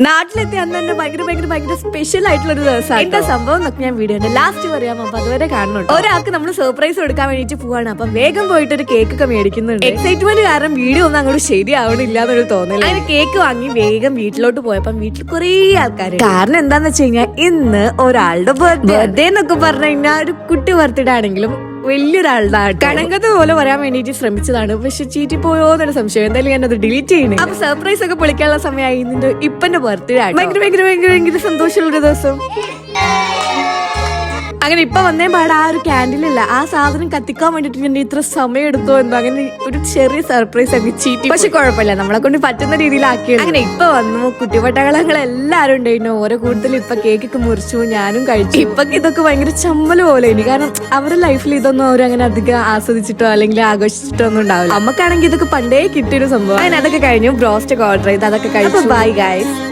നാട്ടിലെത്തി അന്ന് തന്നെ ഭയങ്കര സ്പെഷ്യൽ ആയിട്ടുള്ള ഒരു ദിവസമാണ്. എന്താ സംഭവം എന്നൊക്കെ ഞാൻ വീഡിയോ ലാസ്റ്റ് പറയാം. അപ്പൊ അതുവരെ കാണുന്നുണ്ട്. ഒരാൾക്ക് നമ്മൾ സർപ്രൈസ് കൊടുക്കാൻ വേണ്ടിട്ട് പോവാണ്. അപ്പൊ വേഗം പോയിട്ട് ഒരു കേക്ക് ഒക്കെ മേടിക്കുന്നുണ്ട്. എക്സൈറ്റ്മെന്റ് കാരണം വീഡിയോ ഒന്നും അങ്ങോട്ട് ശരിയാവണില്ല എന്നൊരു തോന്നല്. അതിന് കേക്ക് വാങ്ങി വേഗം വീട്ടിലോട്ട് പോയപ്പോ വീട്ടിൽ കുറേ ആൾക്കാർ. കാരണം എന്താന്ന് വെച്ച് കഴിഞ്ഞാൽ ഇന്ന് ഒരാളുടെ ബർത്ത്ഡേ എന്നൊക്കെ പറഞ്ഞു കഴിഞ്ഞാൽ ഒരു കുട്ടി ബർത്ത്ഡേ ആണെങ്കിലും വലിയൊരാളുടെ കണങ്കത്ത് പോലെ പറയാൻ വേണ്ടിട്ട് ശ്രമിച്ചതാണ്. പക്ഷെ ചീറ്റി പോയോ എന്നൊരു സംശയം. എന്തായാലും ഞാനത് ഡിലീറ്റ് ചെയ്യണേ. അപ്പൊ സർപ്രൈസ് ഒക്കെ പൊളിക്കാനുള്ള സമയമായി. ഇതിന്റെ ഇപ്പന്റെ ബർത്ത്ഡേ ആണ്. ഭയങ്കര സന്തോഷമുള്ളൊരു ദിവസം. അങ്ങനെ ഇപ്പൊ വന്നേ പാടെ ആ ഒരു ക്യാൻഡിലില്ല, ആ സാധനം കത്തിക്കാൻ വേണ്ടിട്ട് ഇത്ര സമയം എടുത്തോ എന്തോ. അങ്ങനെ ഒരു ചെറിയ സർപ്രൈസ് ഒക്കെ ചീറ്റി. പക്ഷെ കുഴപ്പമില്ല, നമ്മളെ കൊണ്ട് പറ്റുന്ന രീതിയിലാക്കി. അങ്ങനെ ഇപ്പൊ വന്നു. കുട്ടിപട്ടകളങ്ങൾ എല്ലാരും ഉണ്ടായിരുന്നു. ഓരോ കൂടുതൽ ഇപ്പൊ കേക്കൊക്കെ മുറിച്ചു, ഞാനും കഴിച്ചു. ഇപ്പൊ ഇതൊക്കെ ഭയങ്കര ചമ്മല് പോലെ ഇനി. കാരണം അവരുടെ ലൈഫിൽ ഇതൊന്നും അവരങ്ങനെ അധികം ആസ്വദിച്ചിട്ടോ അല്ലെങ്കിൽ ആഘോഷിച്ചിട്ടോ ഒന്നും ഉണ്ടാവില്ല. നമുക്കാണെങ്കിൽ ഇതൊക്കെ പണ്ടേ കിട്ടിയൊരു സംഭവം. അങ്ങനെ അതൊക്കെ കഴിഞ്ഞു. ബ്രോസ്റ്റ് ഒക്കെ ഓർഡർ ചെയ്ത് അതൊക്കെ കഴിച്ചു. Bye guys.